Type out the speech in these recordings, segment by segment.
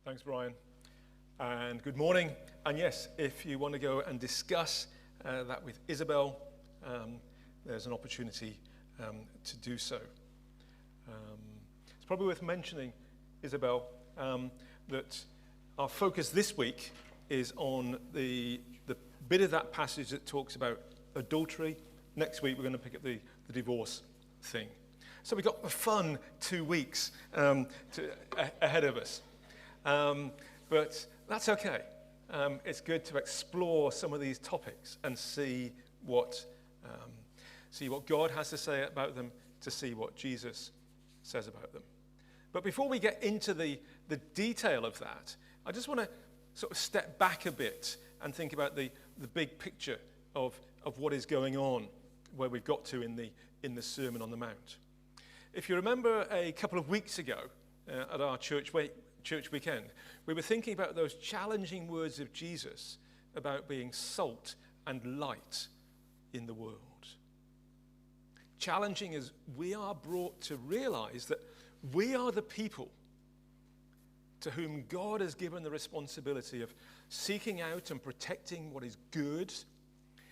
Thanks, Brian. And good morning. And yes, if you want to go and discuss that with Isabel, there's an opportunity to do so. It's probably worth mentioning, Isabel, that our focus this week is on the bit of that passage that talks about adultery. Next week, we're going to pick up the divorce thing. So we've got a fun 2 weeks ahead of us. But that's okay. It's good to explore some of these topics and see what God has to say about them, to see what Jesus says about them. But before we get into the detail of that, I just want to sort of step back a bit and think about the big picture of what is going on, where we've got to in the Sermon on the Mount. If you remember a couple of weeks ago at our church weekend, we were thinking about those challenging words of Jesus about being salt and light in the world. Challenging as we are brought to realize that we are the people to whom God has given the responsibility of seeking out and protecting what is good,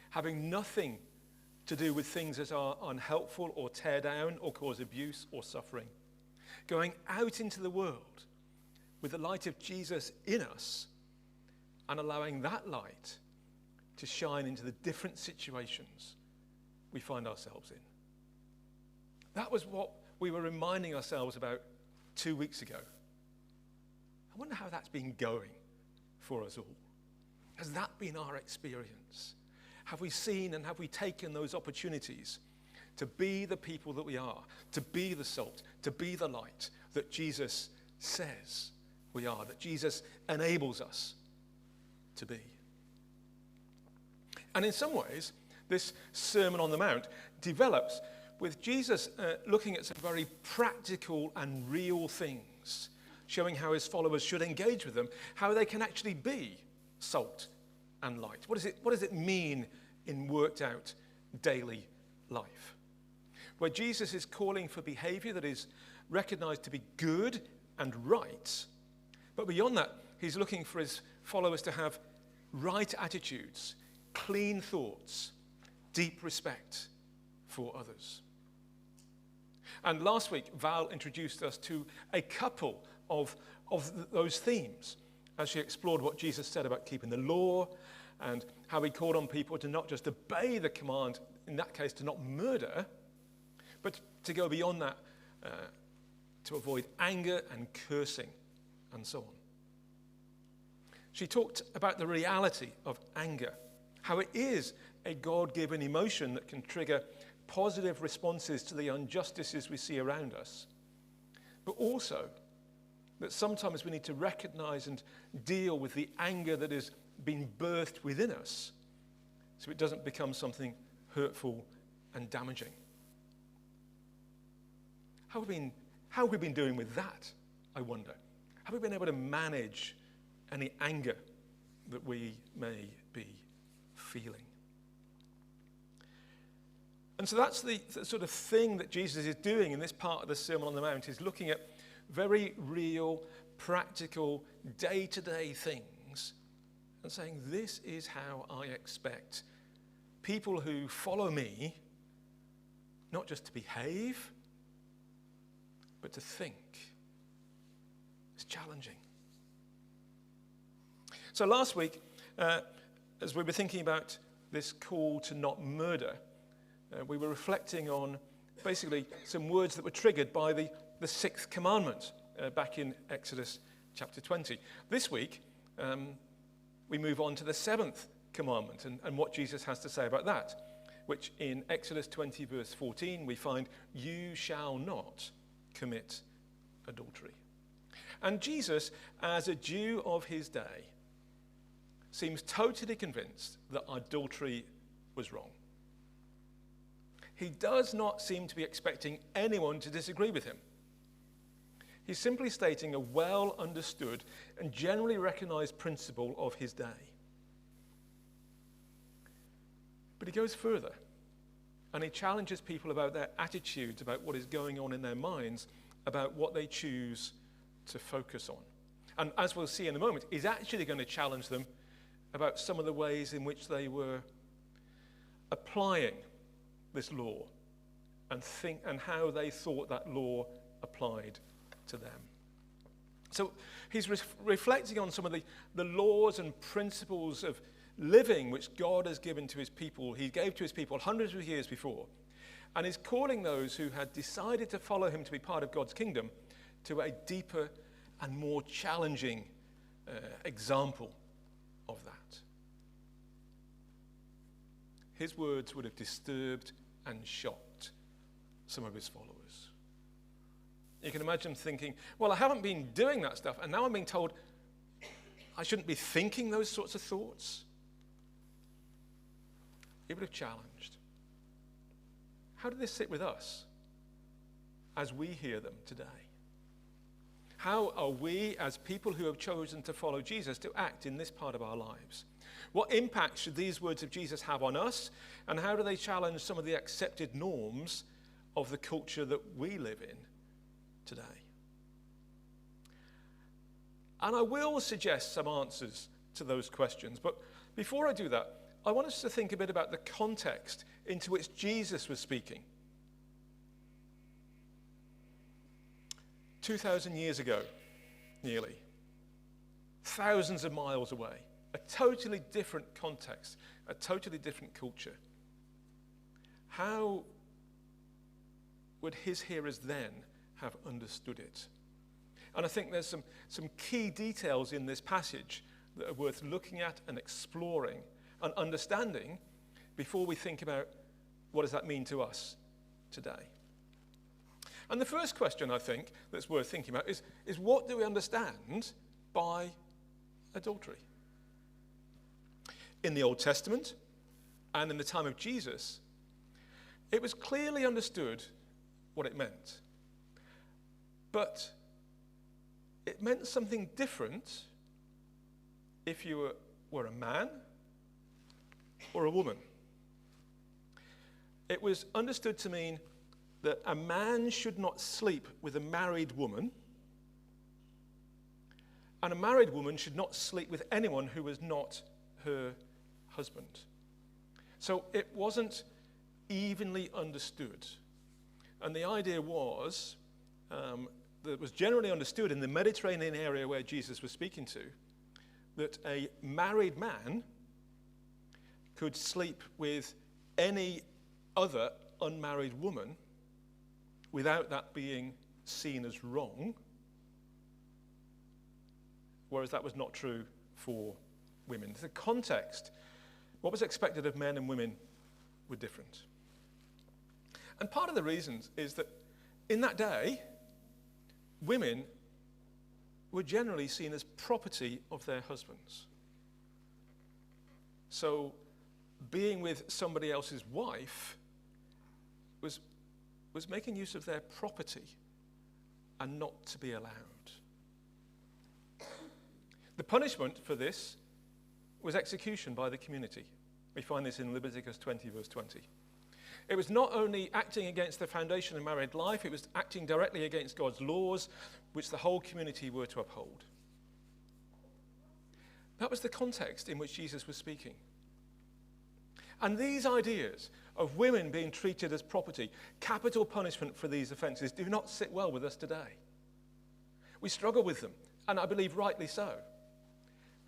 having nothing to do with things that are unhelpful or tear down or cause abuse or suffering, going out into the world with the light of Jesus in us and allowing that light to shine into the different situations we find ourselves in. That was what we were reminding ourselves about 2 weeks ago. I wonder how that's been going for us all. Has that been our experience? Have we seen and have we taken those opportunities to be the people that we are, to be the salt, to be the light that Jesus says we are, that Jesus enables us to be? And in some ways, this Sermon on the Mount develops with Jesus looking at some very practical and real things, showing how his followers should engage with them, how they can actually be salt and light. What does it mean in worked out daily life? Where Jesus is calling for behavior that is recognized to be good and right, but beyond that, he's looking for his followers to have right attitudes, clean thoughts, deep respect for others. And last week, Val introduced us to a couple of those themes as she explored what Jesus said about keeping the law and how he called on people to not just obey the command, in that case to not murder, but to go beyond that, to avoid anger and cursing and so on. She talked about the reality of anger, how it is a God-given emotion that can trigger positive responses to the injustices we see around us, but also that sometimes we need to recognize and deal with the anger that has been birthed within us so it doesn't become something hurtful and damaging. How have we been doing with that, I wonder? Have we been able to manage any anger that we may be feeling? And so that's the sort of thing that Jesus is doing in this part of the Sermon on the Mount, is looking at very real, practical, day-to-day things and saying, this is how I expect people who follow me not just to behave, but to think. It's challenging. So last week, as we were thinking about this call to not murder, we were reflecting on basically some words that were triggered by the sixth commandment back in Exodus chapter 20. This week, we move on to the seventh commandment and what Jesus has to say about that, which in Exodus 20 verse 14 we find, you shall not commit adultery. And Jesus, as a Jew of his day, seems totally convinced that adultery was wrong. He does not seem to be expecting anyone to disagree with him. He's simply stating a well understood and generally recognized principle of his day. But he goes further and he challenges people about their attitudes, about what is going on in their minds, about what they choose to focus on. And as we'll see in a moment, he's actually going to challenge them about some of the ways in which they were applying this law and how they thought that law applied to them. So he's reflecting on some of the laws and principles of living which God has given to his people. He gave to his people hundreds of years before. And he's calling those who had decided to follow him to be part of God's kingdom to a deeper and more challenging example of that. His words would have disturbed and shocked some of his followers. You can imagine thinking, well, I haven't been doing that stuff, and now I'm being told I shouldn't be thinking those sorts of thoughts. It would have challenged. How did this sit with us as we hear them today? How are we, as people who have chosen to follow Jesus, to act in this part of our lives? What impact should these words of Jesus have on us, and how do they challenge some of the accepted norms of the culture that we live in today? And I will suggest some answers to those questions, but before I do that, I want us to think a bit about the context into which Jesus was speaking. 2,000 years ago, nearly, thousands of miles away, a totally different context, a totally different culture. How would his hearers then have understood it? And I think there's some key details in this passage that are worth looking at and exploring and understanding before we think about what does that mean to us today. And the first question, I think, that's worth thinking about is what do we understand by adultery? In the Old Testament and in the time of Jesus, it was clearly understood what it meant. But it meant something different if you were a man or a woman. It was understood to mean that a man should not sleep with a married woman, and a married woman should not sleep with anyone who was not her husband. So it wasn't evenly understood. And the idea was, that was generally understood in the Mediterranean area where Jesus was speaking to, that a married man could sleep with any other unmarried woman without that being seen as wrong, whereas that was not true for women. The context, what was expected of men and women, were different. And part of the reasons is that in that day, women were generally seen as property of their husbands. So being with somebody else's wife was making use of their property and not to be allowed. The punishment for this was execution by the community. We find this in Leviticus 20, verse 20. It was not only acting against the foundation of married life, it was acting directly against God's laws, which the whole community were to uphold. That was the context in which Jesus was speaking. And these ideas of women being treated as property, capital punishment for these offences, do not sit well with us today. We struggle with them, and I believe rightly so.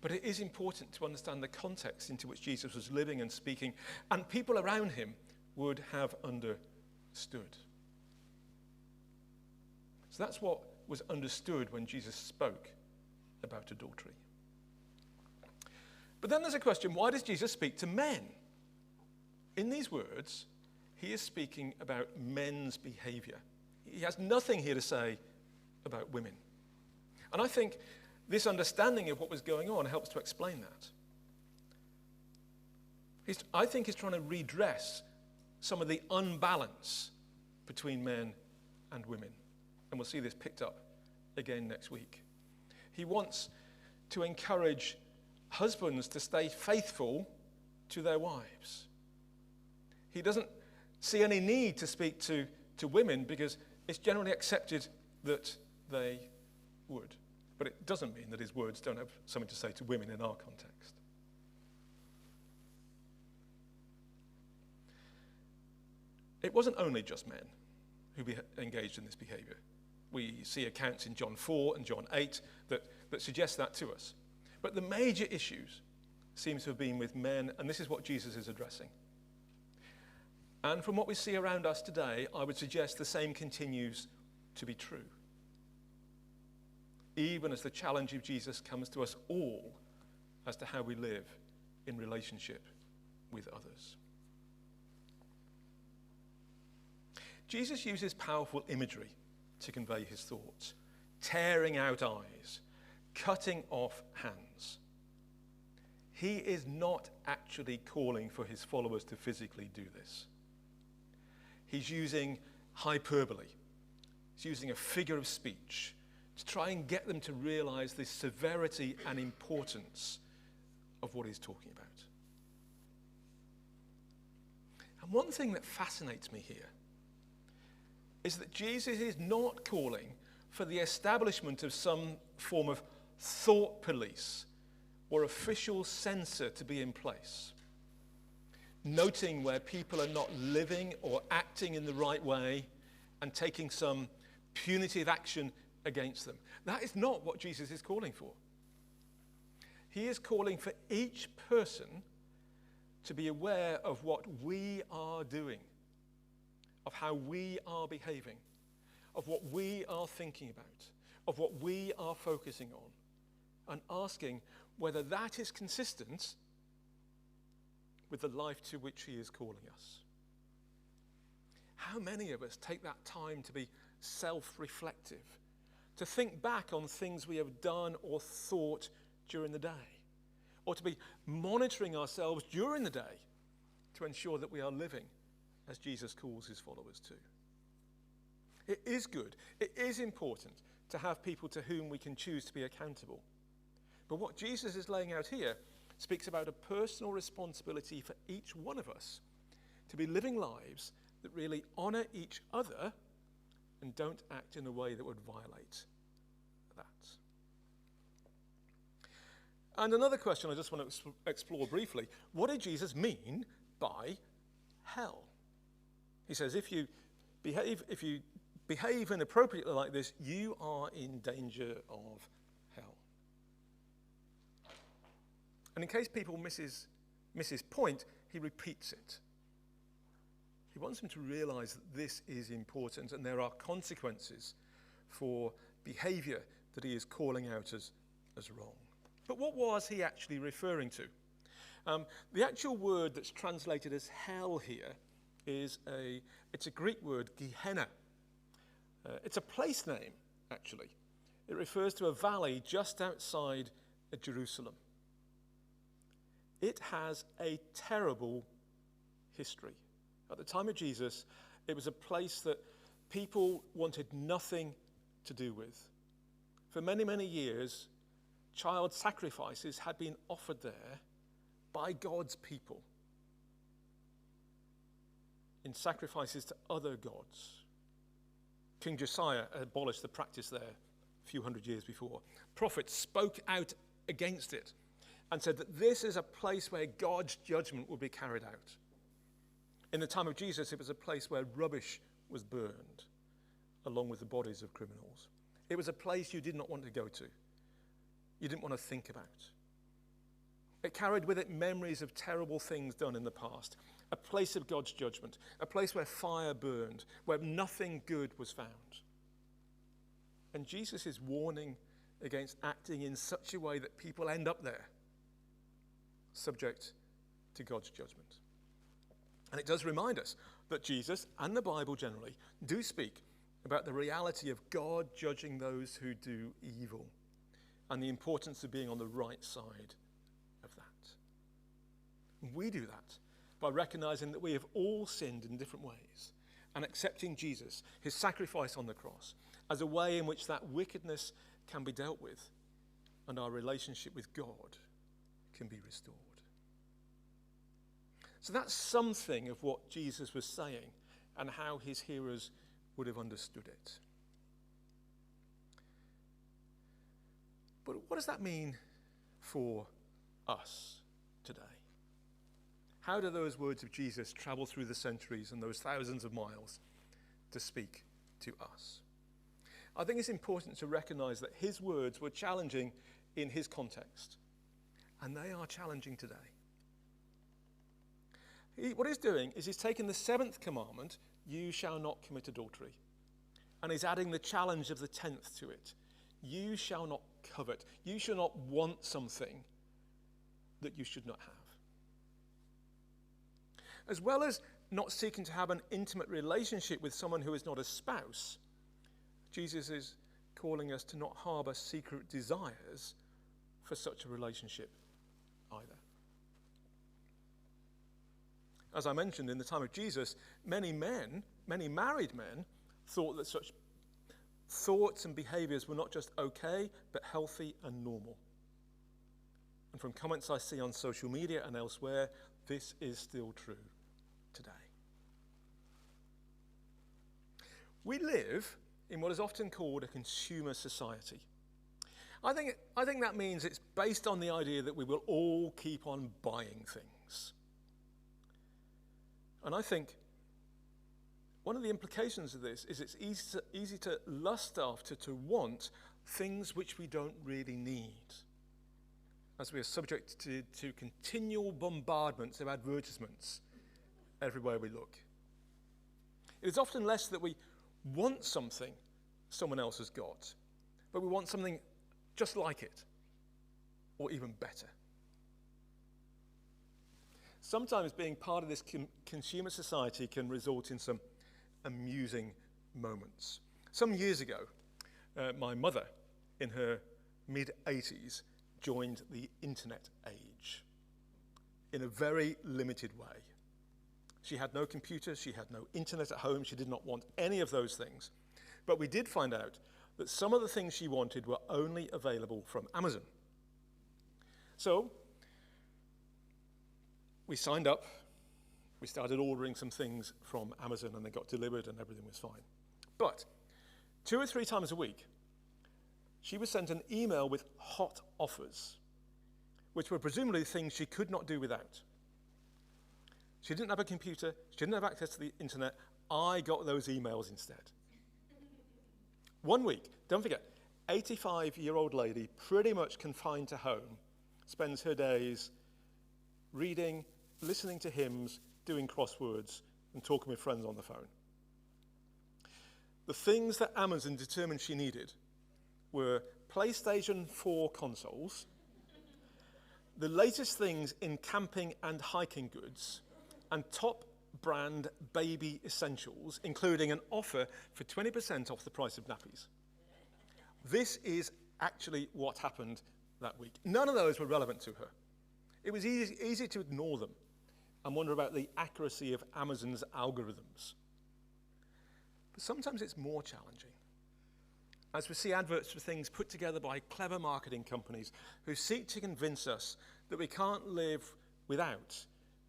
But it is important to understand the context into which Jesus was living and speaking, and people around him would have understood. So that's what was understood when Jesus spoke about adultery. But then there's a question, why does Jesus speak to men? In these words, he is speaking about men's behavior. He has nothing here to say about women. And I think this understanding of what was going on helps to explain that. I think he's trying to redress some of the unbalance between men and women. And we'll see this picked up again next week. He wants to encourage husbands to stay faithful to their wives. He doesn't see any need to speak to women because it's generally accepted that they would. But it doesn't mean that his words don't have something to say to women in our context. It wasn't only just men who engaged in this behavior. We see accounts in John 4 and John 8 that suggest that to us. But the major issues seem to have been with men, and this is what Jesus is addressing. And from what we see around us today, I would suggest the same continues to be true. Even as the challenge of Jesus comes to us all as to how we live in relationship with others. Jesus uses powerful imagery to convey his thoughts, tearing out eyes, cutting off hands. He is not actually calling for his followers to physically do this. He's using hyperbole. He's using a figure of speech to try and get them to realize the severity and importance of what he's talking about. And one thing that fascinates me here is that Jesus is not calling for the establishment of some form of thought police or official censor to be in place, noting where people are not living or acting in the right way and taking some punitive action against them. That is not what Jesus is calling for. He is calling for each person to be aware of what we are doing, of how we are behaving, of what we are thinking about, of what we are focusing on, and asking whether that is consistent with the life to which he is calling us. How many of us take that time to be self-reflective, to think back on things we have done or thought during the day, or to be monitoring ourselves during the day to ensure that we are living as Jesus calls his followers to? It is good, it is important to have people to whom we can choose to be accountable. But what Jesus is laying out here speaks about a personal responsibility for each one of us to be living lives that really honor each other and don't act in a way that would violate that. And another question I just want to explore briefly: what did Jesus mean by hell? He says, if you behave inappropriately like this, you are in danger of hell. And in case people miss his point, he repeats it. He wants them to realize that this is important and there are consequences for behavior that he is calling out as wrong. But what was he actually referring to? The actual word that's translated as hell here is it's a Greek word, Gehenna. It's a place name, actually. It refers to a valley just outside of Jerusalem. It has a terrible history. At the time of Jesus, it was a place that people wanted nothing to do with. For many, many years, child sacrifices had been offered there by God's people in sacrifices to other gods. King Josiah abolished the practice there a few hundred years before. Prophets spoke out against it and said that this is a place where God's judgment will be carried out. In the time of Jesus, it was a place where rubbish was burned along with the bodies of criminals. It was a place you did not want to go to. You didn't want to think about. It carried with it memories of terrible things done in the past. A place of God's judgment. A place where fire burned, where nothing good was found. And Jesus is warning against acting in such a way that people end up there, subject to God's judgment. And it does remind us that Jesus and the Bible generally do speak about the reality of God judging those who do evil and the importance of being on the right side of that. We do that by recognizing that we have all sinned in different ways and accepting Jesus, his sacrifice on the cross, as a way in which that wickedness can be dealt with and our relationship with God can be restored. So that's something of what Jesus was saying and how his hearers would have understood it. what does that mean for us today? How do those words of Jesus travel through the centuries and those thousands of miles to speak to us? I think it's important to recognize that his words were challenging in his context, and they are challenging today. What he's doing is he's taken the seventh commandment, you shall not commit adultery, and he's adding the challenge of the 10th to it. You shall not covet. You shall not want something that you should not have. As well as not seeking to have an intimate relationship with someone who is not a spouse, Jesus is calling us to not harbour secret desires for such a relationship either. As I mentioned, in the time of Jesus, many married men, thought that such thoughts and behaviours were not just okay, but healthy and normal. And from comments I see on social media and elsewhere, this is still true today. We live in what is often called a consumer society. I think that means it's based on the idea that we will all keep on buying things. And I think one of the implications of this is it's easy to lust after, to want things which we don't really need, as we are subject to continual bombardments of advertisements everywhere we look. It is often less that we want something someone else has got, but we want something just like it, or even better. Sometimes being part of this consumer society can result in some amusing moments. Some years ago, my mother, in her mid-80s, joined the internet age in a very limited way. She had no computer, she had no internet at home, she did not want any of those things. But we did find out that some of the things she wanted were only available from Amazon. So we signed up, we started ordering some things from Amazon, and they got delivered and everything was fine. But 2 or 3 times a week, she was sent an email with hot offers, which were presumably things she could not do without. She didn't have a computer, she didn't have access to the internet. I got those emails instead. One week, don't forget, 85-year-old lady, pretty much confined to home, spends her days reading, listening to hymns, doing crosswords, and talking with friends on the phone. The things that Amazon determined she needed were PlayStation 4 consoles, the latest things in camping and hiking goods, and top brand baby essentials, including an offer for 20% off the price of nappies. This is actually what happened that week. None of those were relevant to her. It was easy to ignore them and wonder about the accuracy of Amazon's algorithms. But sometimes it's more challenging, as we see adverts for things put together by clever marketing companies who seek to convince us that we can't live without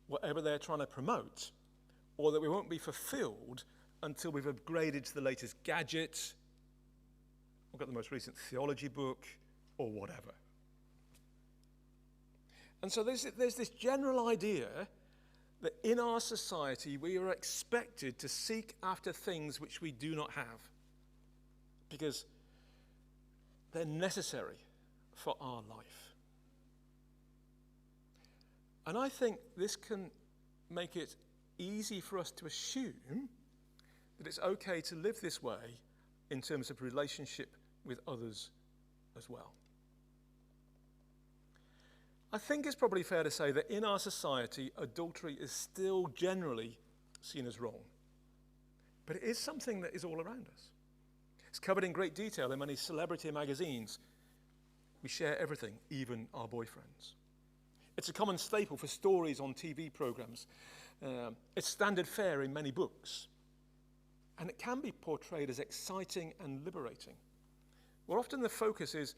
whatever they're trying to promote, or that we won't be fulfilled until we've upgraded to the latest gadget, or got the most recent theology book, or whatever. And so there's this general idea that in our society we are expected to seek after things which we do not have, because they're necessary for our life. And I think this can make it easy for us to assume that it's okay to live this way in terms of relationship with others as well. I think it's probably fair to say that in our society, adultery is still generally seen as wrong. But it is something that is all around us. It's covered in great detail in many celebrity magazines. We share everything, even our boyfriends. It's a common staple for stories on TV programs. It's standard fare in many books. And it can be portrayed as exciting and liberating. Well, often the focus is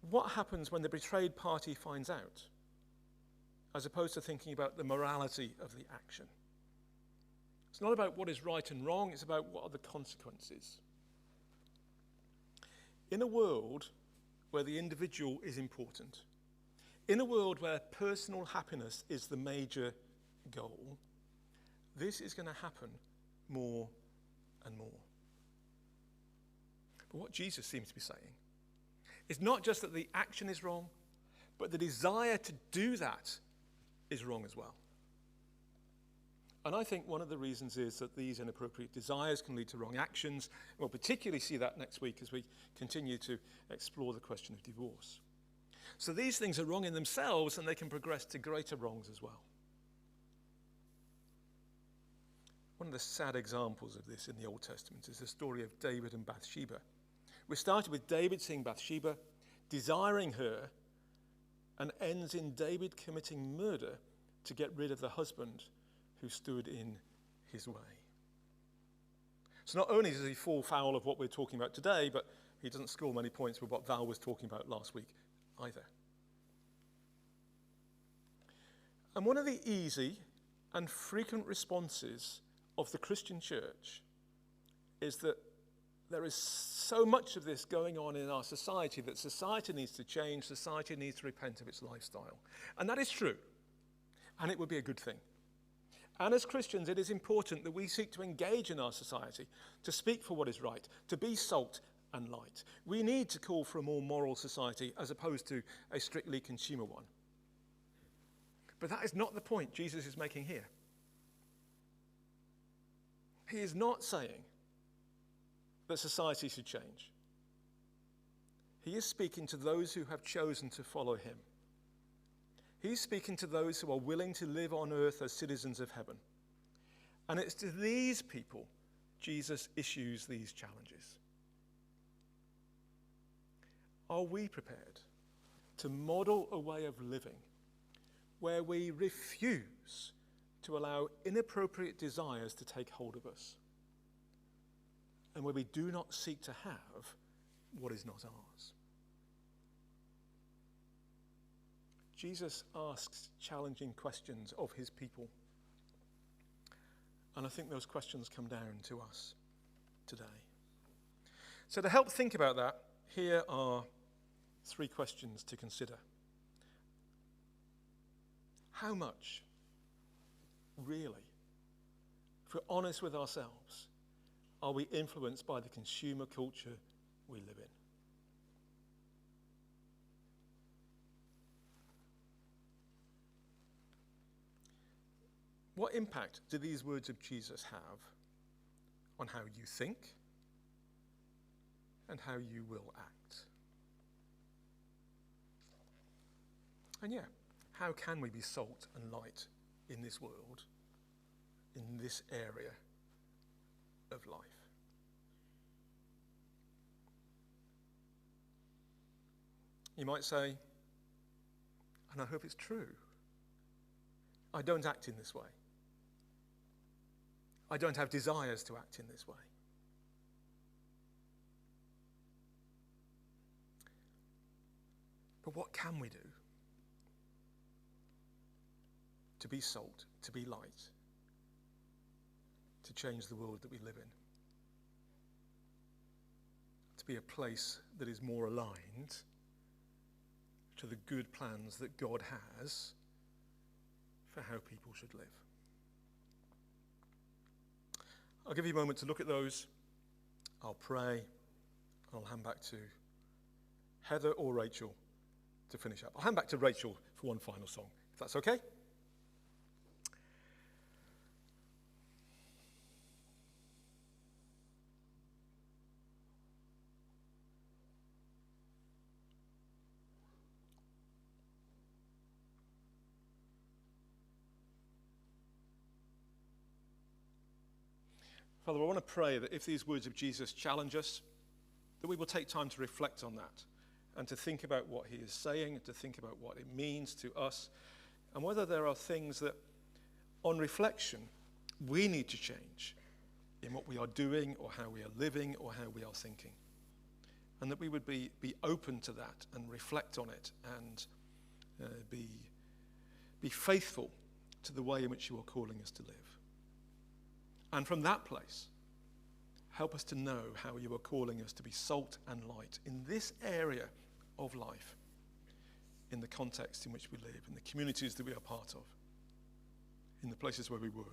what happens when the betrayed party finds out, as opposed to thinking about the morality of the action. It's not about what is right and wrong, it's about what are the consequences. In a world where the individual is important, in a world where personal happiness is the major goal, this is going to happen more and more. But what Jesus seems to be saying is not just that the action is wrong, but the desire to do that is wrong as well. And I think one of the reasons is that these inappropriate desires can lead to wrong actions. We'll particularly see that next week as we continue to explore the question of divorce. So these things are wrong in themselves, and they can progress to greater wrongs as well. One of the sad examples of this in the Old Testament is the story of David and Bathsheba. We started with David seeing Bathsheba, desiring her, and ends in David committing murder to get rid of the husband who stood in his way. So not only does he fall foul of what we're talking about today, but he doesn't score many points with what Val was talking about last week either. And one of the easy and frequent responses of the Christian church is that there is so much of this going on in our society that society needs to change, society needs to repent of its lifestyle. And that is true, and it would be a good thing. And as Christians, it is important that we seek to engage in our society, to speak for what is right, to be salt and light. We need to call for a more moral society as opposed to a strictly consumer one. But that is not the point Jesus is making here. He is not saying that society should change. He is speaking to those who have chosen to follow him. He's speaking to those who are willing to live on earth as citizens of heaven. And it's to these people Jesus issues these challenges. Are we prepared to model a way of living where we refuse to allow inappropriate desires to take hold of us, and where we do not seek to have what is not ours? Jesus asks challenging questions of his people, and I think those questions come down to us today. So to help think about that, here are 3 questions to consider. How much, really, if we're honest with ourselves, are we influenced by the consumer culture we live in? What impact do these words of Jesus have on how you think and how you will act? And yeah, how can we be salt and light in this world, in this area of life? You might say, and I hope it's true, I don't act in this way. I don't have desires to act in this way. But what can we do to be salt, to be light, to change the world that we live in? To be a place that is more aligned to the good plans that God has for how people should live. I'll give you a moment to look at those. I'll pray. I'll hand back to Heather or Rachel to finish up. I'll hand back to Rachel for one final song, if that's okay. Father, I want to pray that if these words of Jesus challenge us, that we will take time to reflect on that and to think about what he is saying, and to think about what it means to us, and whether there are things that, on reflection, we need to change in what we are doing or how we are living or how we are thinking. And that we would be open to that and reflect on it and be faithful to the way in which you are calling us to live. And from that place, help us to know how you are calling us to be salt and light in this area of life in the context in which we live, in the communities that we are part of, in the places where we work.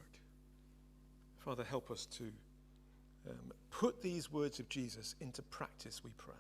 Father, help us to put these words of Jesus into practice, we pray.